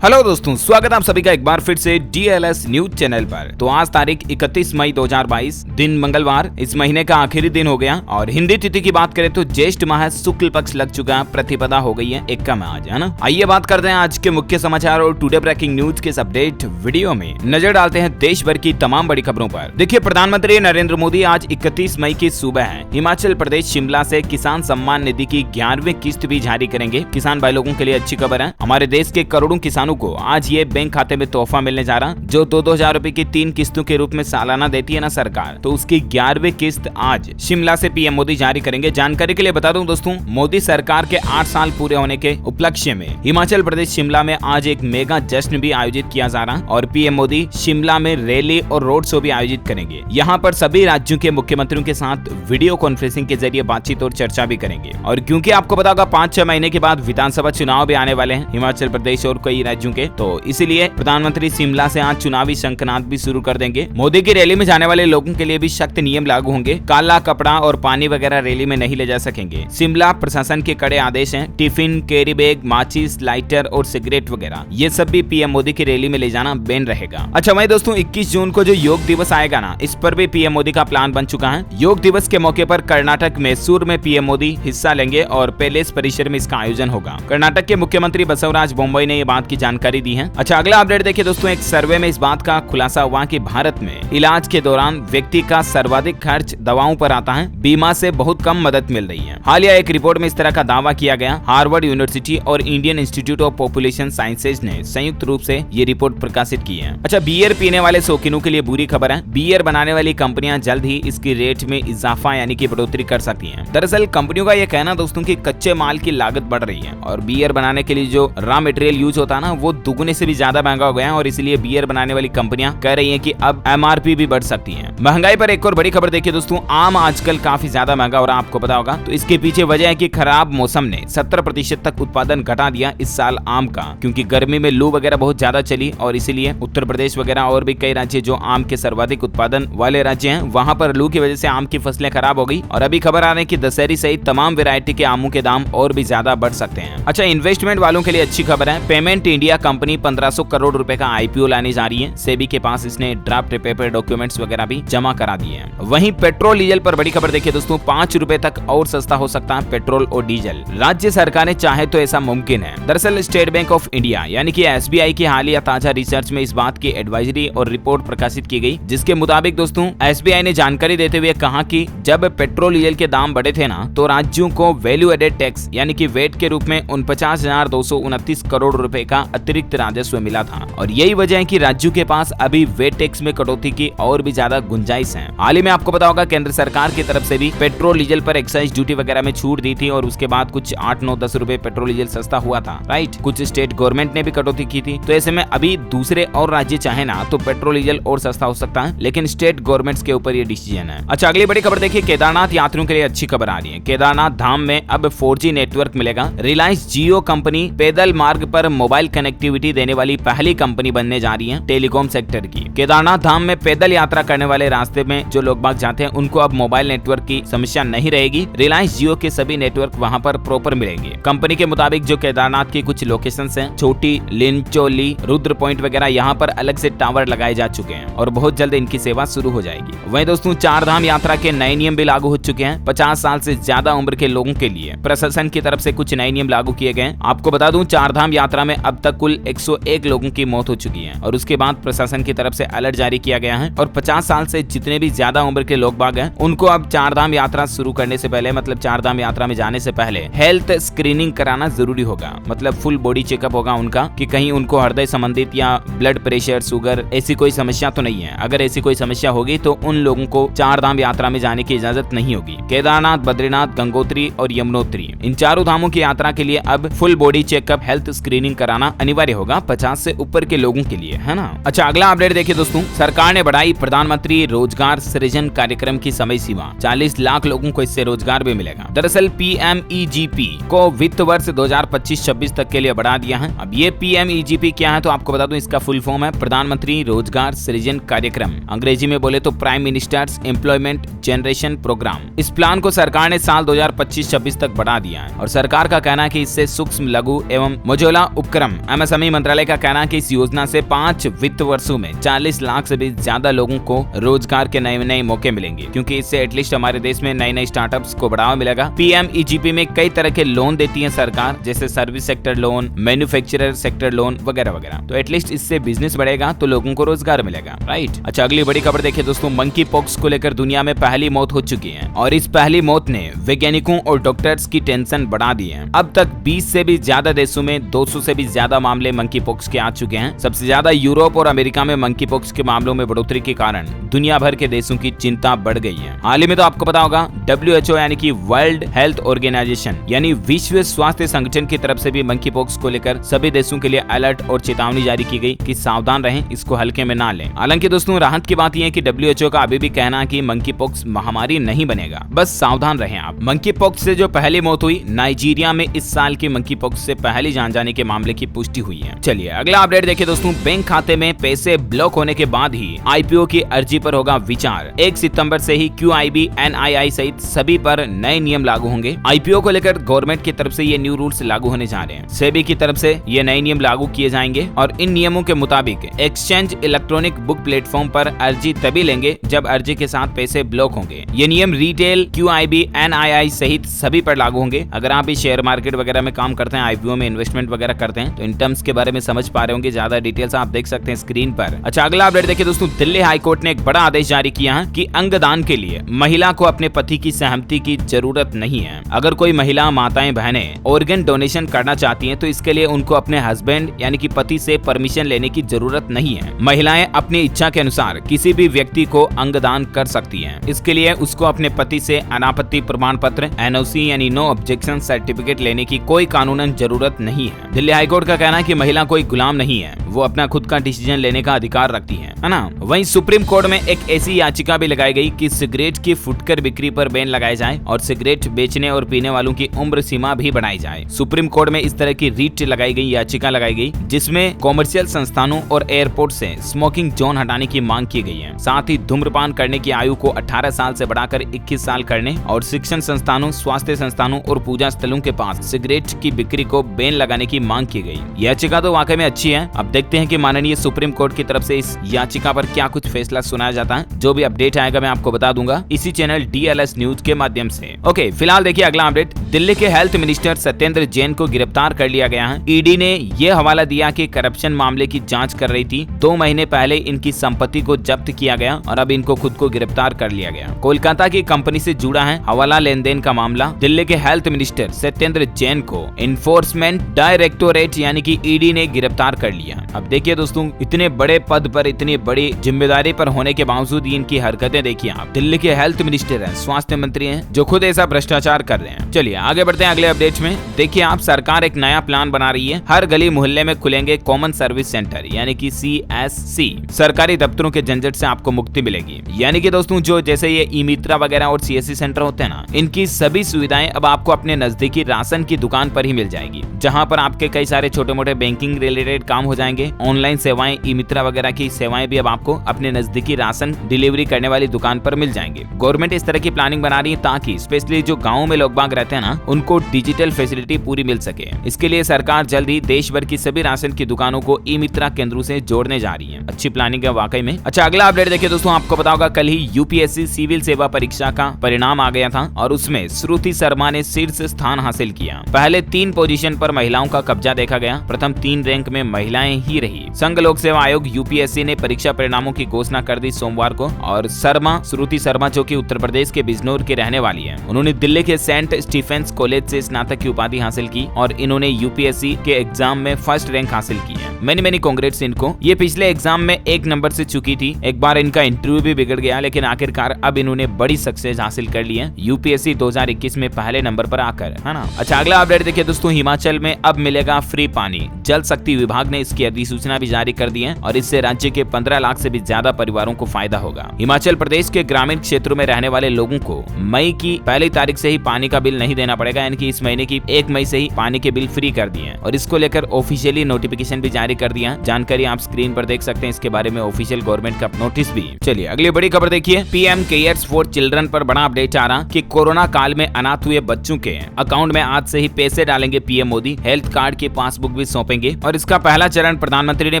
Hello दोस्तों, स्वागत है आप सभी का एक बार फिर से DLS न्यूज चैनल पर। तो आज तारीख 31 मई 2022 दिन मंगलवार, इस महीने का आखिरी दिन हो गया और हिंदी तिथि की बात करें तो ज्येष्ठ माह शुक्ल पक्ष लग चुका है, प्रतिपदा हो गई है 1 में आज, है ना। आइए बात करते हैं आज के मुख्य समाचार और टुडे ब्रेकिंग न्यूज के इस अपडेट वीडियो में नजर डालते हैं देश भर की तमाम बड़ी खबरों पर। देखिए, प्रधानमंत्री नरेंद्र मोदी आज 31 मई की सुबह हिमाचल प्रदेश शिमला से किसान सम्मान निधि की 11वीं किस्त भी जारी करेंगे। किसान भाई लोगों के लिए अच्छी खबर है, हमारे देश के करोड़ों किसानों को आज ये बैंक खाते में तोहफा मिलने जा रहा, जो 2-2 हजार रुपए की 3 किस्तों के रूप में सालाना देती है ना सरकार, तो उसकी 11वीं किस्त आज शिमला से पीएम मोदी जारी करेंगे। जानकारी के लिए बता दूं दोस्तों, मोदी सरकार के 8 साल पूरे होने के उपलक्ष्य में हिमाचल प्रदेश शिमला में आज एक मेगा जश्न भी आयोजित किया जा रहा और पीएम मोदी शिमला में रैली और रोड शो भी आयोजित करेंगे। यहाँ पर सभी राज्यों के मुख्यमंत्रियों के साथ वीडियो कॉन्फ्रेंसिंग के जरिए बातचीत और चर्चा भी करेंगे। और क्योंकि आपको पता होगा 5-6 महीने के बाद विधानसभा चुनाव भी आने वाले हैं हिमाचल प्रदेश और कई राज्यों के, तो इसीलिए प्रधानमंत्री शिमला से आज चुनावी शंखनाद भी शुरू कर देंगे। मोदी की रैली में जाने वाले लोगों के लिए भी सख्त नियम लागू होंगे। काला कपड़ा और पानी वगैरह रैली में नहीं ले जा सकेंगे। शिमला प्रशासन के कड़े आदेश हैं। टिफिन, कैरी बैग, माचिस, लाइटर और सिगरेट वगैरह ये सब भी पीएम मोदी की रैली में ले जाना बैन रहेगा। अच्छा भाई दोस्तों, 21 जून को जो योग दिवस आएगा ना, इस पर भी पीएम मोदी का प्लान बन चुका है। योग दिवस के मौके पर कर्नाटक मैसूर में पीएम मोदी हिस्सा लेंगे और पैलेस परिसर में इसका आयोजन होगा। कर्नाटक के मुख्यमंत्री बसवराज बोम्मई ने ये बात की जानकारी दी है। अच्छा, अगला अपडेट देखिए दोस्तों, एक सर्वे में इस बात का खुलासा हुआ कि भारत में इलाज के दौरान व्यक्ति का सर्वाधिक खर्च दवाओं पर आता है। बीमा से बहुत कम मदद मिल रही है। हालिया एक रिपोर्ट में इस तरह का दावा किया गया। हार्वर्ड यूनिवर्सिटी और Indian institute of population sciences ने संयुक्त रूप से ये रिपोर्ट प्रकाशित की है। अच्छा, बियर पीने वाले शौकीनों के लिए बुरी खबर है। बियर बनाने वाली कंपनियां जल्द ही इसकी रेट में इजाफा यानी कि बढ़ोतरी कर सकती हैं। दरअसल कंपनियों का यह कहना दोस्तों कि कच्चे माल की लागत बढ़ रही है और बियर बनाने के लिए जो रॉ मटेरियल यूज होता है ना, वो दुगने से भी ज्यादा महंगा हो गया है और इसलिए बियर बनाने वाली कंपनियां कह रही हैं कि अब MRP भी बढ़ सकती है। महंगाई पर एक और बड़ी खबर देखिए दोस्तों, आम आजकल काफी ज्यादा महंगा हो रहा है, आपको पता होगा। तो इसके पीछे वजह है कि खराब मौसम ने 70% तक उत्पादन घटा दिया इस साल आम का, क्योंकि गर्मी में लू वगैरह बहुत ज्यादा चली और इसीलिए उत्तर प्रदेश वगैरह और भी कई राज्य जो आम के सर्वाधिक उत्पादन वाले राज्य हैं, वहां पर लू की वजह से आम की फसलें खराब हो गई। और अभी खबर आ रही है कि दशहरी सहित तमाम वेरायटी के आमों के दाम और भी ज्यादा बढ़ सकते हैं। अच्छा, इन्वेस्टमेंट वालों के लिए अच्छी खबर है। पेमेंट इंडिया कंपनी 1500 करोड़ रुपए का IPO लाने जा रही है। सेबी के पास इसने ड्राफ्ट पेपर डॉक्यूमेंट्स वगैरह भी जमा करा दिए हैं। वहीं पेट्रोल डीजल पर बड़ी खबर देखिए दोस्तों, 5 रुपए तक और सस्ता हो सकता है पेट्रोल और डीजल। राज्य सरकारें चाहे तो ऐसा मुमकिन है। दरअसल स्टेट बैंक ऑफ इंडिया यानी कि SBI की हालिया ताजा रिसर्च में इस बात की एडवाइजरी और रिपोर्ट प्रकाशित की गई, जिसके मुताबिक दोस्तों SBI ने जानकारी देते हुए कहा कि जब पेट्रोल डीजल के दाम बढ़े थे ना, तो राज्यों को वैल्यू एडेड टैक्स यानी कि वेट के रूप में 49,229 करोड़ रुपए का अतिरिक्त राजस्व मिला था। और यही वजह है कि राज्यों के पास अभी वेट टैक्स में कटौती की और भी ज्यादा गुंजाइश है। हाल ही में आपको पता होगा केंद्र सरकार की तरफ से भी पेट्रोल डीजल पर एक्साइज ड्यूटी वगैरह में छूट दी थी और उसके बाद कुछ 8-9-10 रुपए पेट्रोल डीजल सस्ता हुआ था, राइट। कुछ स्टेट गवर्नमेंट ने भी कटौती की थी। तो ऐसे में अभी दूसरे और राज्य चाहे ना तो पेट्रोल डीजल और सस्ता हो सकता है, लेकिन स्टेट गवर्नमेंट्स के ऊपर ये डिसीजन है। अच्छा, अगली बड़ी खबर देखिए, केदारनाथ यात्रियों के लिए अच्छी खबर आ रही है। केदारनाथ धाम में अब 4G नेटवर्क मिलेगा। रिलायंस जियो कंपनी पैदल मार्ग पर मोबाइल कनेक्टिविटी देने वाली पहली कंपनी बनने जा रही है टेलीकॉम सेक्टर की। केदारनाथ धाम में पैदल यात्रा करने वाले रास्ते में जो लोग बाग जाते हैं उनको अब मोबाइल नेटवर्क की समस्या नहीं रहेगी। रिलायंस जियो के सभी नेटवर्क वहां पर प्रॉपर मिलेंगे। कंपनी के मुताबिक जो केदारनाथ की कुछ लोकेशंस हैं, छोटी, लिंचोली, रुद्र पॉइंट वगैरह, यहाँ पर अलग से टावर लगाए जा चुके हैं और बहुत जल्द इनकी सेवा शुरू हो जाएगी। वहीं दोस्तों, 4 धाम यात्रा के नए नियम भी लागू हो चुके हैं। 50 साल से ज्यादा उम्र के लोगों के लिए प्रशासन की तरफ से कुछ नए नियम लागू किए गए। आपको बता दूं, 4 धाम यात्रा में अब तक कुल 101 लोगों की मौत हो चुकी है और उसके बाद प्रशासन की तरफ से अलर्ट जारी किया गया है। और 50 साल से जितने भी ज्यादा उम्र के लोग बाग हैं, उनको अब 4 धाम यात्रा शुरू करने से पहले, मतलब 4 धाम यात्रा में जाने से पहले हेल्थ स्क्रीनिंग कराना जरूरी होगा। मतलब फुल बॉडी चेकअप होगा उनका कि कहीं उनको हृदय संबंधित या ब्लड प्रेशर, शुगर ऐसी कोई समस्या तो नहीं है। अगर ऐसी कोई समस्या होगी तो उन लोगों को 4 धाम यात्रा में जाने की इजाजत नहीं होगी। केदारनाथ, बद्रीनाथ, गंगोत्री और यमुनोत्री, इन चारों धामों की यात्रा के लिए अब full body checkup, health screening कराना अनिवार्य होगा 50 से ऊपर के लोगों के लिए, है ना। अच्छा, अगला अपडेट देखिए दोस्तों, सरकार ने बढ़ाई प्रधानमंत्री रोजगार सृजन कार्यक्रम की समय सीमा। 40 लाख लोगों को इससे रोजगार भी मिलेगा। दरअसल PMEGP को वित्त वर्ष 2025-26 तक के लिए बढ़ा दिया है। अब ये PMEGP क्या है तो आपको बता दूं, इसका फुल फॉर्म है प्रधानमंत्री रोजगार सृजन कार्यक्रम, अंग्रेजी में बोले तो prime minister's employment generation program. इस प्लान को सरकार ने साल 2025-26 तक बढ़ा दिया है और सरकार का कहना है कि इससे सूक्ष्म, लघु एवं मझोला उपक्रम एमएसएमई मंत्रालय का कहना है कि इस योजना से 5 वित्त वर्षों में 40 लाख से भी ज्यादा लोगों को रोजगार के नए नए मौके मिलेंगे, क्योंकि इससे एटलीस्ट हमारे देश में नए नए स्टार्टअप्स को बढ़ावा मिलेगा। पीएमईजीपी में कई तरह के लोन देती है सरकार, जैसे service sector loan, manufacturer sector loan वगैरह वगैरह। तो एटलीस्ट इससे बिजनेस बढ़ेगा तो लोगों को रोजगार मिलेगा, राइट। अच्छा, अगली बड़ी खबर देखिए दोस्तों, मंकी पॉक्स को लेकर दुनिया में पहली मौत हो चुकी है और इस पहली मौत ने वैज्ञानिकों और डॉक्टर्स की टेंशन बढ़ा दी है। अब तक 20 से भी ज्यादा देशों में 200 से भी ज्यादा मामले मंकी पॉक्स के आ चुके हैं। सबसे ज्यादा यूरोप और अमेरिका में मंकी पॉक्स के मामलों में बढ़ोतरी के कारण दुनिया भर के देशों की चिंता बढ़ गई है। हाल ही में तो आपको पता होगा WHO यानी कि वर्ल्ड हेल्थ ऑर्गेनाइजेशन यानी विश्व स्वास्थ्य संगठन की तरफ से भी मंकी पॉक्स को लेकर सभी देशों के लिए अलर्ट और चेतावनी जारी की गई कि सावधान रहें, इसको हल्के में ना लें। हालांकि दोस्तों राहत की बात यह है कि WHO का अभी भी कहना है कि मंकी पॉक्स महामारी नहीं बनेगा, बस सावधान रहें आप। मंकी पॉक्स से जो पहली मौत हुई नाइजीरिया में इस साल की मंकी पॉक्स से पहली जान जाने के मामले की पुष्टि हुई है। चलिए अगला अपडेट देखिए दोस्तों, बैंक खाते में पैसे ब्लॉक होने के बाद ही IPO की अर्जी पर होगा विचार। 1 सितंबर से ही QIB, NII सहित सभी पर नए नियम लागू होंगे। IPO को लेकर गवर्नमेंट की तरफ से ये न्यू रूल्स लागू होने जा रहे हैं। सेबी की तरफ से ये नए नियम लागू किए जाएंगे और इन नियमों के मुताबिक एक्सचेंज इलेक्ट्रॉनिक बुक प्लेटफॉर्म पर अर्जी तभी लेंगे जब अर्जी के साथ पैसे ब्लॉक होंगे। ये नियम रिटेल, QIB, NII सहित सभी पर लागू होंगे। अगर आप भी शेयर मार्केट वगैरह में काम करते हैं, IPO में इन्वेस्टमेंट वगैरह करते हैं, तो इन टर्म्स के बारे में समझ पा रहे होंगे। ज्यादा डिटेल्स आप देख सकते हैं स्क्रीन पर। अच्छा, अगला अपडेट देखिए दोस्तों, दिल्ली हाई कोर्ट ने एक बड़ा आदेश जारी किया है कि अंगदान के लिए महिला को अपने पति की सहमति की जरूरत नहीं है। अगर कोई महिला, माताएं, बहनें ऑर्गन डोनेशन करना चाहती हैं तो इसके लिए उनको अपने हस्बैंड यानी कि पति से परमिशन लेने की जरूरत नहीं है। महिलाएं अपनी इच्छा के अनुसार किसी भी व्यक्ति को अंगदान कर सकती हैं। इसके लिए उसको अपने पति से अनापत्ति प्रमाण पत्र NOC यानी नो ऑब्जेक्शन सर्टिफिकेट लेने की कोई कानूनन जरूरत नहीं है। दिल्ली हाईकोर्ट का कहना है कि महिला कोई गुलाम नहीं है, वो अपना खुद का डिसीजन लेने का अधिकार रखती है ना। वहीं सुप्रीम कोर्ट में एक ऐसी याचिका भी लगाई गई कि सिगरेट की फुटकर बिक्री पर बैन लगाया जाए और सिगरेट बेचने और पीने वालों की उम्र सीमा भी बढ़ाई जाए। सुप्रीम कोर्ट में इस तरह की रीट लगाई गई, याचिका लगाई गई, जिसमें कॉमर्शियल संस्थानों और एयरपोर्ट से स्मोकिंग जोन हटाने की मांग की गई है। साथ ही धूम्रपान करने की आयु को 18 साल से बढ़ाकर 21 साल करने और शिक्षण संस्थानों, स्वास्थ्य संस्थानों और पूजा स्थलों के पास सिगरेट की बिक्री को बैन लगाने की मांग की गई। याचिका तो वाकई में अच्छी है। अब देखते हैं कि माननीय सुप्रीम कोर्ट की तरफ से इस याचिका पर क्या कुछ फैसला सुनाया जाता है। जो भी अपडेट आएगा मैं आपको बता दूंगा इसी चैनल DLS न्यूज के माध्यम से। ओके, फिलहाल देखिए अगला अपडेट, दिल्ली के हेल्थ मिनिस्टर सत्येंद्र जैन को गिरफ्तार कर लिया गया है। ईडी ने यह हवाला दिया कि करप्शन मामले की जांच कर रही थी। 2 महीने पहले इनकी संपत्ति को जब्त किया गया और अब इनको खुद को गिरफ्तार कर लिया गया। कोलकाता की कंपनी से जुड़ा है हवाला लेन देन का मामला। दिल्ली के हेल्थ मिनिस्टर सत्येंद्र जैन को इन्फोर्समेंट डायरेक्टोरेट यानी कि ईडी ने गिरफ्तार कर लिया। अब देखिए दोस्तों, इतने बड़े पद पर, इतनी बड़ी जिम्मेदारी पर होने के बावजूद इनकी हरकतें देखिए आप। दिल्ली के हेल्थ मिनिस्टर हैं, स्वास्थ्य मंत्री हैं, जो खुद ऐसा भ्रष्टाचार कर रहे हैं। चलिए आगे बढ़ते हैं अगले अपडेट में। देखिए आप, सरकार एक नया प्लान बना रही है। हर गली मोहल्ले में खुलेंगे कॉमन सर्विस सेंटर यानी कि CSC। सरकारी दफ्तरों के झंझट से आपको मुक्ति मिलेगी। यानी कि दोस्तों, जो जैसे ये ई-मित्रा वगैरह और CSC सेंटर होते हैं ना, इनकी सभी सुविधाएं अब आपको अपने नजदीकी राशन की दुकान पर ही मिल जाएगी, जहां पर आपके कई सारे छोटे मोटे बैंकिंग रिलेटेड काम हो जाएंगे। ऑनलाइन सेवाएं, ई-मित्रा वगैरह की सेवाएं भी अब आपको अपने नजदीकी राशन डिलीवरी करने वाली दुकान पर मिल जाएंगे। गवर्नमेंट इस तरह की प्लानिंग बना रही है ताकि स्पेशली जो गाँव में लोग बाग रहते हैं ना, उनको डिजिटल फैसिलिटी पूरी मिल सके। इसके लिए सरकार जल्द ही देश भर की सभी राशन की दुकानों को ई-मित्रा केंद्रों से जोड़ने जा रही है। अच्छी प्लानिंग है वाकई में। अच्छा, अगला अपडेट देखिए दोस्तों, आपको पता होगा कल ही UPSC सिविल सेवा परीक्षा का परिणाम आ गया था और उसमें श्रुति शर्मा ने शीर्ष स्थान हासिल किया। पहले 3 पोजीशन पर महिलाओं का कब्जा देखा गया। प्रथम 3 रैंक में महिलाएं ही रही। संघ लोक सेवा आयोग UPSC ने परीक्षा परिणामों की घोषणा कर दी सोमवार को और श्रुति शर्मा जो कि उत्तर प्रदेश के बिजनौर की रहने वाली है, उन्होंने दिल्ली के सेंट स्टीफेंस कॉलेज से स्नातक की उपाधि हासिल की और इन्होंने UPSC के एग्जाम में फर्स्ट रैंक हासिल की है। मैनी कांग्रेट्स इनको। ये पिछले एग्जाम में 1 नंबर से चुकी थी। एक बार इनका इंटरव्यू भी बिगड़ गया, लेकिन आखिरकार अब इन्होंने बड़ी सक्सेस हासिल कर ली है UPSC 2021 में पहले नंबर पर आकर, है ना। अच्छा, अगला अपडेट देखिए दोस्तों, हिमाचल में अब मिलेगा फ्री पानी। जल शक्ति विभाग ने इसकी अधिसूचना भी जारी कर दी है और इससे राज्य के 15 लाख से भी ज्यादा परिवारों को फायदा होगा। हिमाचल प्रदेश के ग्रामीण क्षेत्रों में रहने वाले लोगों को मई की 1 तारीख से ही पानी का बिल नहीं देना पड़ेगा, यानी कि इस महीने की 1 मई से ही पानी के बिल फ्री कर दिए हैं और इसको लेकर ऑफिशियली नोटिफिकेशन भी जारी जारी कर दिया। जानकारी आप स्क्रीन पर देख सकते हैं, इसके बारे में ऑफिशियल गवर्नमेंट का नोटिस भी। चलिए अगली बड़ी खबर देखिए। पीएम केयर्स फॉर चिल्ड्रन पर बड़ा अपडेट आ रहा कि कोरोना काल में अनाथ हुए बच्चों के अकाउंट में आज से ही पैसे डालेंगे पीएम मोदी। हेल्थ कार्ड की पासबुक भी सौंपेंगे और इसका पहला चरण प्रधानमंत्री ने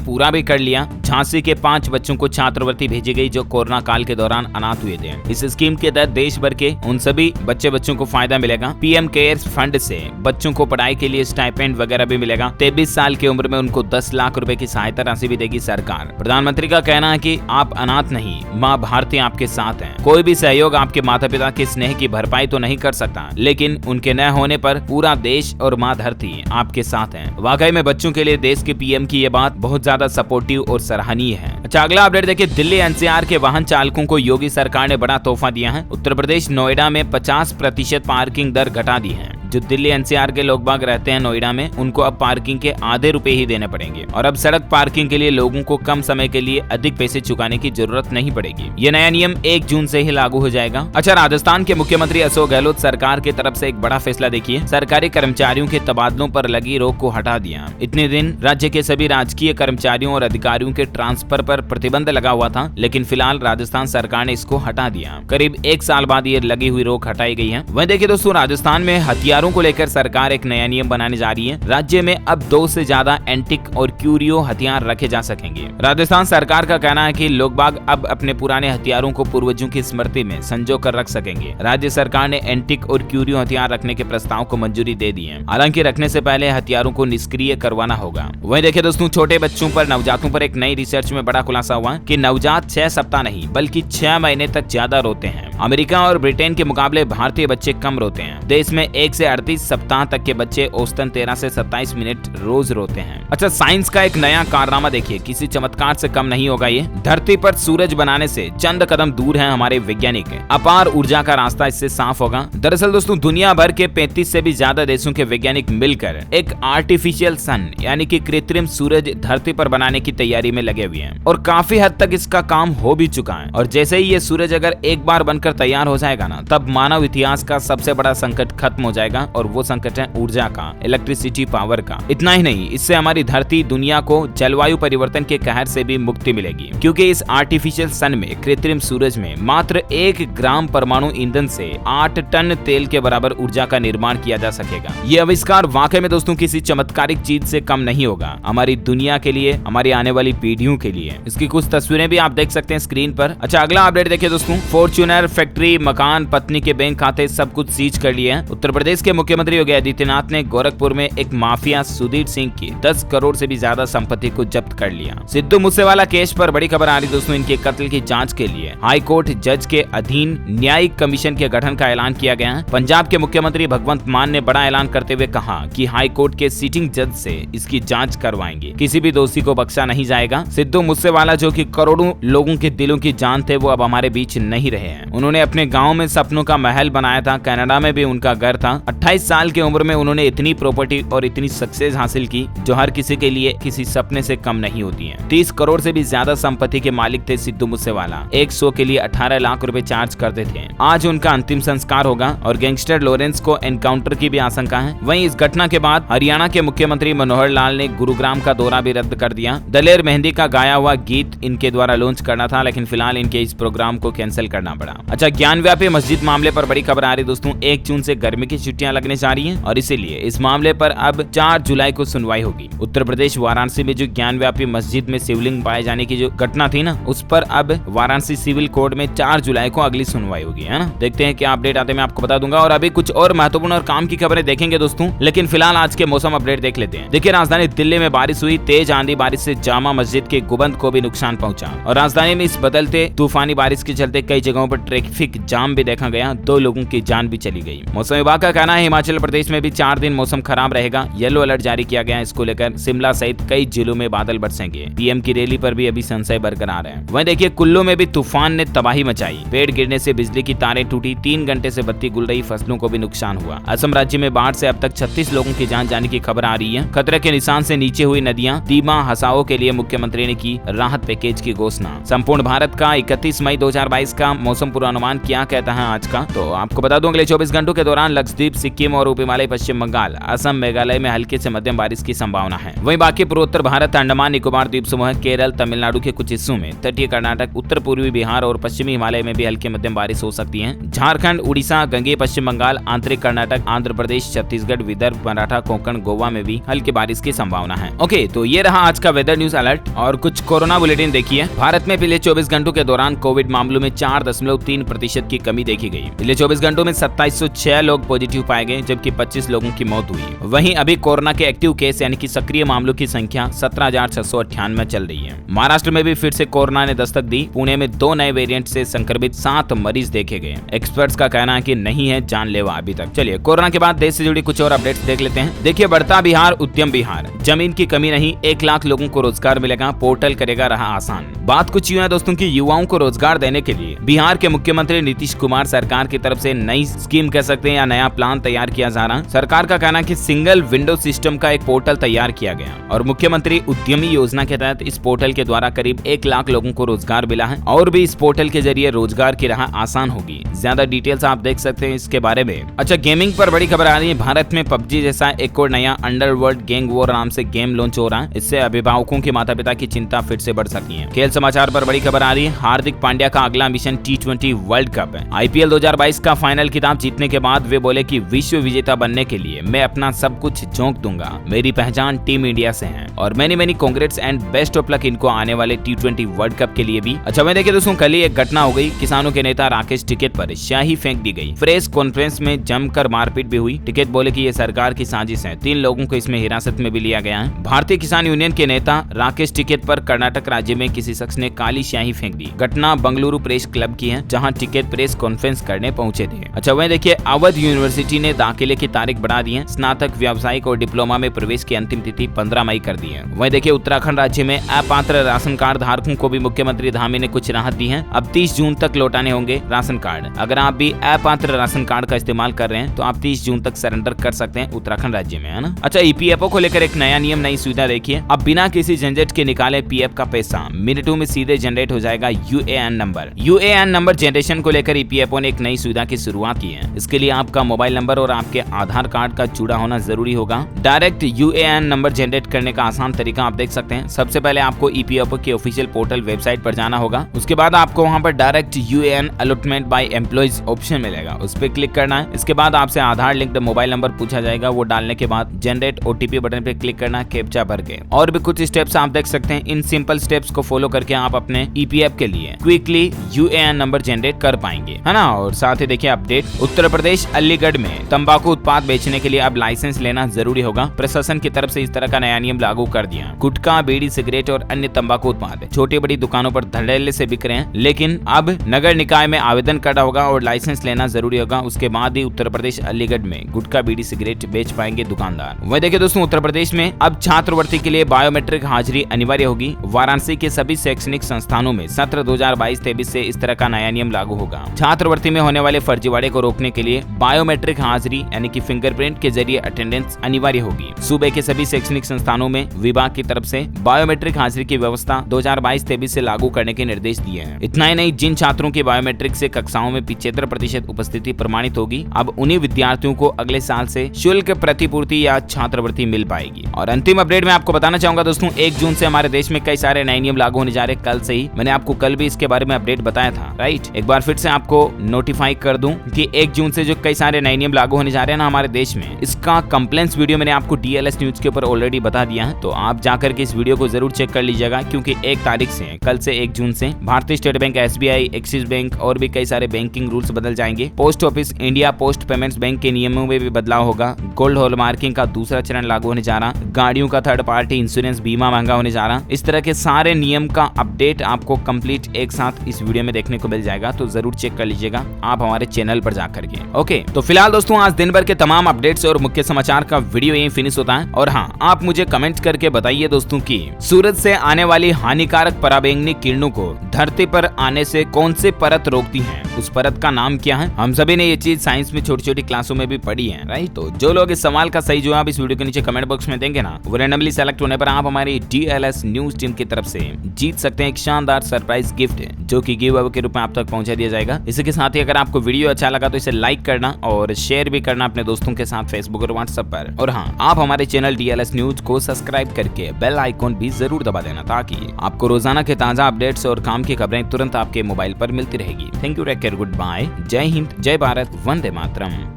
पूरा भी कर लिया। झांसी के 5 बच्चों को छात्रवृत्ति भेजी गई जो कोरोना काल के दौरान अनाथ हुए थे। इस स्कीम के तहत देश भर के उन सभी बच्चों को फायदा मिलेगा। पीएम केयर्स फंड से बच्चों को पढ़ाई के लिए स्टाइपेंड वगैरह भी मिलेगा। 23 साल की उम्र में उनको 10 लाख रुपए की सहायता राशि भी देगी सरकार। प्रधानमंत्री का कहना है कि आप अनाथ नहीं, माँ भारती आपके साथ है। कोई भी सहयोग आपके माता पिता के स्नेह की भरपाई तो नहीं कर सकता, लेकिन उनके न होने पर पूरा देश और माँ धरती आपके साथ है। वाकई में बच्चों के लिए देश के पीएम की ये बात बहुत ज्यादा सपोर्टिव और सराहनीय है। अच्छा अगला अपडेट देखिए। दिल्ली एनसीआर के वाहन चालकों को योगी सरकार ने बड़ा तोहफा दिया है। उत्तर प्रदेश नोएडा में 50% पार्किंग दर घटा दी है। जो दिल्ली एनसीआर के लोग बाग रहते हैं नोएडा में, उनको अब पार्किंग के आधे रुपए ही देने पड़ेंगे और अब सड़क पार्किंग के लिए लोगों को कम समय के लिए अधिक पैसे चुकाने की जरूरत नहीं पड़ेगी। ये नया नियम 1 जून से ही लागू हो जाएगा। अच्छा राजस्थान के मुख्यमंत्री अशोक गहलोत सरकार की तरफ से एक बड़ा फैसला देखिए। सरकारी कर्मचारियों के तबादलों पर लगी रोक को हटा दिया। इतने दिन राज्य के सभी राजकीय कर्मचारियों और अधिकारियों के ट्रांसफर पर प्रतिबंध लगा हुआ था, लेकिन फिलहाल राजस्थान सरकार ने इसको हटा दिया। करीब 1 साल बाद ये लगी हुई रोक हटाई गई है। वहीं देखिए दोस्तों, राजस्थान में हथियारों को लेकर सरकार एक नया नियम बनाने जा रही है। राज्य में अब 2 से ज्यादा एंटिक और क्यूरियो हथियार रखे जा सकेंगे। राजस्थान सरकार का कहना है कि लोग बाग अब अपने पुराने हथियारों को पूर्वजों की स्मृति में संजो कर रख सकेंगे। राज्य सरकार ने एंटिक और क्यूरियो हथियार रखने के प्रस्ताव को मंजूरी दे दी है। हालांकि रखने से पहले हथियारों को निष्क्रिय करवाना होगा। वहीं देखिए दोस्तों, छोटे बच्चों पर, नवजातों पर एक नई रिसर्च में बड़ा खुलासा हुआ कि नवजात 6 सप्ताह नहीं बल्कि 6 महीने तक ज्यादा रोते हैं। अमेरिका और ब्रिटेन के मुकाबले भारतीय बच्चे कम रोते हैं। देश में 1 से 38 सप्ताह तक के बच्चे औसतन 13 से 27 मिनट रोज रोते हैं। अच्छा साइंस का एक नया कारनामा देखिए, किसी चमत्कार से कम नहीं होगा ये। धरती पर सूरज बनाने से चंद कदम दूर हैं हमारे वैज्ञानिक। अपार ऊर्जा का रास्ता इससे साफ होगा। दरअसल दोस्तों, दुनिया भर के 35 से भी ज्यादा देशों के वैज्ञानिक मिलकर एक आर्टिफिशियल सन यानी कि कृत्रिम सूरज धरती पर बनाने की तैयारी में लगे हुए हैं और काफी हद तक इसका काम हो भी चुका है। और जैसे ही ये सूरज अगर एक बार बनकर तैयार हो जाएगा ना, तब मानव इतिहास का सबसे बड़ा संकट खत्म हो जाएगा और वो संकट है ऊर्जा का, इलेक्ट्रिसिटी पावर का। इतना ही नहीं, इससे हमारी धरती दुनिया को जलवायु परिवर्तन के कहर से भी मुक्ति मिलेगी, क्योंकि इस आर्टिफिशियल सन में, कृत्रिम सूरज में मात्र 1 ग्राम परमाणु ईंधन से 8 टन तेल के बराबर ऊर्जा का निर्माण किया जा सकेगा। ये आविष्कार वाकई में दोस्तों किसी चमत्कारिक चीज से कम नहीं होगा हमारी दुनिया के लिए, हमारी आने वाली पीढ़ियों के लिए। इसकी कुछ तस्वीरें भी आप देख सकते हैं स्क्रीन पर। अच्छा अगला अपडेट देखिए दोस्तों, फॉर्च्यूनर फैक्ट्री, मकान, पत्नी के बैंक खाते सब कुछ सीज कर लिए हैं। उत्तर प्रदेश के मुख्यमंत्री योगी आदित्यनाथ ने गोरखपुर में एक माफिया सुधीर सिंह की 10 करोड़ से भी ज्यादा संपत्ति को जब्त कर लिया। सिद्धू मूसेवाला केस पर बड़ी खबर आ रही दोस्तों। इनके कत्ल की जांच के लिए हाई कोर्ट जज के अधीन न्यायिक कमीशन के गठन का ऐलान किया गया है। पंजाब के मुख्यमंत्री भगवंत मान ने बड़ा ऐलान करते हुए कहा कि हाई कोर्ट के सिटिंग जज से इसकी जांच करवाएंगे, किसी भी दोषी को बख्शा नहीं जाएगा। सिद्धू मूसेवाला जो कि करोड़ों लोगों के दिलों की जान थे, वो अब हमारे बीच नहीं रहे हैं। उन्होंने अपने गाँव में सपनों का महल बनाया था, कनाडा में भी उनका घर था। 28 साल की उम्र में उन्होंने इतनी प्रॉपर्टी और इतनी सक्सेस हासिल की जो हर किसी के लिए किसी सपने से कम नहीं होती है। 30 करोड़ से भी ज्यादा संपत्ति के मालिक थे सिद्धू मूसेवाला। एक शो के लिए 18 लाख रुपए चार्ज करते थे। आज उनका अंतिम संस्कार होगा और गैंगस्टर लॉरेंस को एनकाउंटर की भी आशंका है। वहीं इस घटना के बाद हरियाणा के मुख्यमंत्री मनोहर लाल ने गुरुग्राम का दौरा भी रद्द कर दिया। दलेर मेहंदी का गाया हुआ गीत इनके द्वारा लॉन्च करना था, लेकिन फिलहाल इनके इस प्रोग्राम को कैंसिल करना पड़ा। अच्छा, ज्ञानव्यापी मस्जिद मामले पर बड़ी खबर आ रही दोस्तों। 1 जून से गर्मी की छुट्टियां लगने जा रही हैं और इसीलिए इस मामले पर अब 4 जुलाई को सुनवाई होगी। उत्तर प्रदेश वाराणसी में जो ज्ञानव्यापी मस्जिद में शिवलिंग पाए जाने की जो घटना थी ना, उस पर अब वाराणसी सिविल कोर्ट में 4 जुलाई को अगली सुनवाई होगी, है ना। देखते हैं क्या अपडेट आते हैं, मैं आपको बता दूंगा। और अभी कुछ और महत्वपूर्ण और काम की खबरें देखेंगे दोस्तों, लेकिन फिलहाल आज के मौसम अपडेट देख लेते हैं। देखिए, राजधानी दिल्ली में बारिश हुई। तेज आंधी बारिश से जामा मस्जिद के गुंबद को भी नुकसान पहुंचा और राजधानी में इस बदलते तूफानी बारिश के चलते कई जगहों पर ट्रैफिक जाम भी देखा गया। 2 लोगों की जान भी चली गई। मौसम विभाग का कहना है हिमाचल प्रदेश में भी 4 दिन मौसम खराब रहेगा। येलो अलर्ट जारी किया गया है। इसको लेकर शिमला सहित कई जिलों में बादल बरसेंगे। पीएम की रैली पर भी अभी संशय बरकरार है। वहीं देखिए, कुल्लू में भी तूफान ने तबाही मचाई। पेड़ गिरने से बिजली की तारें टूटी। 3 घंटे से बत्ती गुल रही, फसलों को भी नुकसान हुआ। असम राज्य में बाढ़ से अब तक 36 लोगों की जान जाने की खबर आ रही है। खतरे के निशान से नीचे हुई नदियां। दीमा हसाओ के लिए मुख्यमंत्री ने की राहत पैकेज की घोषणा। संपूर्ण भारत का 31 मई 2022 का मौसम पूर्वानुमान क्या कहता है आज का, तो आपको बता दूं अगले 24 घंटों के दौरान लक्षद्वीप, सिक्किम और उप हिमालय पश्चिम बंगाल, असम, मेघालय में हल्के से मध्यम बारिश की संभावना है। वहीं बाकी पूर्वोत्तर भारत, अंडमान निकोबार द्वीप समूह, केरल, तमिलनाडु के कुछ हिस्सों में, तटीय कर्नाटक, उत्तर पूर्वी बिहार और पश्चिमी हिमालय में भी हल्की मध्यम बारिश हो सकती है। झारखंड, उड़ीसा, गंगेय पश्चिम बंगाल, आंतरिक कर्नाटक, आंध्र प्रदेश, छत्तीसगढ़, विदर्भ, मराठा, कोंकण, गोवा में भी हल्की बारिश की संभावना है। ओके, तो ये रहा आज का वेदर न्यूज अलर्ट। और कुछ कोरोना बुलेटिन देखिए। भारत में पिछले 24 घंटों के दौरान कोविड मामलों में 4.3% की कमी देखी गई। पिछले 24 घंटों में 2706 लोग पॉजिटिव पाए गए, जबकि 25 लोगों की मौत हुई। वहीं अभी कोरोना के एक्टिव केस यानी कि सक्रिय मामलों की संख्या 17,698 चल रही है। महाराष्ट्र में भी फिर से कोरोना ने दस्तक दी। पुणे में 2 नए वेरिएंट से संक्रमित 7 मरीज देखे गए। एक्सपर्ट्स का कहना है कि नहीं है जानलेवा अभी तक। चलिए कोरोना के बाद देश से जुड़ी कुछ और अपडेट्स देख लेते हैं। देखिए, बढ़ता बिहार, उद्यम बिहार, जमीन की कमी नहीं, 1 लाख लोगों को रोजगार मिलेगा, पोर्टल करेगा राह आसान। बात कुछ यूं है दोस्तों की युवाओं को रोजगार देने के लिए बिहार के मुख्यमंत्री नीतीश कुमार सरकार की तरफ से नई स्कीम कह सकते हैं या नया प्लान तैयार किया जा रहा है। सरकार का कहना है कि सिंगल विंडो सिस्टम का एक पोर्टल तैयार किया गया और मुख्यमंत्री उद्यमी योजना के तहत इस पोर्टल के द्वारा करीब 1 लाख लोगों को रोजगार मिला है और भी इस पोर्टल के जरिए रोजगार की राह आसान होगी। ज्यादा डिटेल्स आप देख सकते हैं इसके बारे में। अच्छा, गेमिंग पर बड़ी खबर आ रही है। भारत में पबजी जैसा एक और नया अंडरवर्ल्ड गैंग वॉर नाम से गेम लॉन्च हो रहा है। इससे अभिभावकों की माता पिता की चिंता फिर से बढ़ सकती है। खेल समाचार पर बड़ी खबर आ रही है। हार्दिक पांड्या का अगला मिशन T20 वर्ल्ड कप है। IPL 2022 का फाइनल खिताब जीतने के बाद वे बोले कि विश्व विजेता बनने के लिए मैं अपना सब कुछ झोंक दूंगा। मेरी पहचान टीम इंडिया से है और many congrats and best of luck इनको आने वाले T20 वर्ल्ड कप के लिए भी। अच्छा, मैं देखिए दोस्तों, कल ही एक घटना हो गई। किसानों के नेता राकेश टिकैत पर स्याही फेंक दी गई। प्रेस कॉन्फ्रेंस में जमकर मारपीट भी हुई। टिकैत बोले कि ये सरकार की साजिश है। 3 लोगों को इसमें हिरासत में भी लिया गया है। भारतीय किसान यूनियन के नेता राकेश टिकैत पर कर्नाटक राज्य में किसी शख्स ने काली स्याही फेंक दी। घटना बंगलुरु प्रेस क्लब की है, जहां टिकैत प्रेस कॉन्फ्रेंस करने पहुंचे थे। अच्छा, वहीं देखिए, अवध यूनिवर्सिटी ने दाखिले की तारीख बढ़ा दी है। स्नातक, व्यावसायिक और डिप्लोमा में प्रवेश की अंतिम तिथि 15 मई कर दी है। वहीं देखिए, उत्तराखंड राज्य में अपात्र राशन कार्ड धारकों को भी मुख्यमंत्री धामी ने कुछ राहत दी है। अब 30 जून तक लौटाने होंगे राशन कार्ड। अगर आप भी अपात्र राशन कार्ड का इस्तेमाल कर रहे हैं तो आप 30 जून तक सरेंडर कर सकते हैं उत्तराखंड राज्य में, है ना। अच्छा, EPFO को लेकर एक नया नियम, नई सुविधा देखिए। अब बिना किसी झंझट के निकाले PF का पैसा मिनटों में सीधे जनरेट हो जाएगा। UAN नंबर जनरेशन को लेकर EPFO ने एक नई सुविधा की शुरुआत की है। इसके लिए आपका मोबाइल नंबर और आपके आधार कार्ड का जुड़ा होना जरूरी होगा। डायरेक्ट UAN नंबर जनरेट करने का आसान तरीका आप देख सकते हैं। सबसे पहले आपको EPFO के ऑफिशियल पोर्टल वेबसाइट पर जाना होगा। उसके बाद आपको वहां पर direct UAN allotment by employees option मिलेगा, उस पर क्लिक करना है। इसके बाद आपसे आधार लिंक्ड मोबाइल नंबर पूछा जाएगा। वो डालने के बाद जनरेट OTP बटन पे क्लिक करना है, कैप्चा भर के। और भी कुछ स्टेप्स आप देख सकते हैं। इन सिंपल स्टेप्स को फॉलो करके आप अपने EPF के लिए क्विकली UAN नंबर जनरेट कर पाएंगे, है ना। और साथ ही देखिए अपडेट, उत्तर प्रदेश अलीगढ़ में तंबाकू उत्पाद बेचने के लिए अब लाइसेंस लेना जरूरी होगा। प्रशासन की तरफ से इस तरह का नया नियम लागू कर दिया। गुटखा, बीड़ी, सिगरेट और अन्य तंबाकू उत्पाद छोटी बड़ी दुकानों पर धड़ल्ले से बिक रहे हैं, लेकिन अब नगर निकाय में आवेदन करना होगा और लाइसेंस लेना जरूरी होगा। उसके बाद ही उत्तर प्रदेश अलीगढ़ में गुटखा, बीड़ी, सिगरेट बेच पाएंगे दुकानदार। वही देखिए दोस्तों, उत्तर प्रदेश में अब छात्रवृत्ति के लिए बायोमेट्रिक हाजिरी अनिवार्य होगी। वाराणसी के सभी शैक्षणिक संस्थानों में सत्र 2022-23 से इस तरह का नया नियम लागू होगा। छात्रवृत्ति में होने वाले फर्जीवाड़े को रोकने के लिए बायोमेट्रिक हाजिरी यानी कि फिंगरप्रिंट के जरिए अटेंडेंस अनिवार्य होगी। सूबे के सभी शैक्षणिक संस्थानों में विभाग की तरफ से बायोमेट्रिक हाजिरी की व्यवस्था 2022-23 से लागू करने के निर्देश दिए हैं। इतना ही नहीं, जिन छात्रों की बायोमेट्रिक से कक्षाओं में 75% उपस्थिति प्रमाणित होगी, अब उन्हीं विद्यार्थियों को अगले साल से शुल्क प्रतिपूर्ति या छात्रवृत्ति मिल पाएगी। और अंतिम अपडेट में आपको बताना चाहूंगा दोस्तों, 1 जून से हमारे देश में कई सारे नए नियम लागू होने जा रहे हैं। कल से ही मैंने आपको कल भी इसके बारे में अपडेट बताया था, राइट। एक बार फिर से आपको नोटिफाई कर दूं कि 1 जून से जो कई सारे नए नियम लागू होने जा रहे हैं ना हमारे देश में, इसका कंप्लेंट्स वीडियो मैंने आपको DLS न्यूज के ऊपर ऑलरेडी बता दिया है। तो आप जाकर के इस वीडियो को जरूर चेक कर लीजिएगा, क्योंकि 1 तारीख से, कल से 1 जून से भारतीय state bank, SBI, axis bank और भी कई सारे बैंकिंग रूल्स बदल जाएंगे। Post office, India post payments bank के नियमों में भी बदलाव होगा। गोल्ड हॉलमार्किंग का दूसरा चरण लागू होने जा रहा। गाड़ियों का थर्ड पार्टी इंश्योरेंस बीमा महंगा होने जा रहा। इस तरह के सारे नियम का अपडेट आपको कंप्लीट एक साथ इस वीडियो में देखने को मिल जाएगा। तो जरूर चेक कर लीजिएगा आप हमारे चैनल पर जाकर के। ओके, तो फिलहाल दोस्तों आज दिन भर के तमाम अपडेट्स और मुख्य समाचार का वीडियो यहीं फिनिश होता है। और हाँ, आप मुझे कमेंट करके बताइए दोस्तों कि सूरज से आने वाली हानिकारक पराबैंगनी किरणों को धरती पर आने से कौन से परत रोकती है, उस परत का नाम क्या है। हम सभी ने ये चीज साइंस में छोटी छोटी क्लासों में भी पढ़ी है, राइट। तो जो लोग इस सवाल का सही जवाब इस वीडियो के नीचे कमेंट बॉक्स में देंगे ना, वो रैंडमली सेलेक्ट होने पर आप हमारी DLS न्यूज टीम की तरफ से जीत सकते हैं एक शानदार सरप्राइज गिफ्ट, जो कि गिव अवे के रूप में आप तक पहुंचा दिया जाएगा। इसी के साथ ही अगर आपको वीडियो अच्छा लगा तो इसे लाइक करना और शेयर शेयर भी करना अपने दोस्तों के साथ फेसबुक और व्हाट्सएप पर। और हाँ, आप हमारे चैनल DLS न्यूज को सब्सक्राइब करके बेल आइकॉन भी जरूर दबा देना ताकि आपको रोजाना के ताजा अपडेट्स और काम की खबरें तुरंत आपके मोबाइल पर मिलती रहेगी। Thank you, take care, good bye, जय हिंद, जय भारत, वंदे मातरम।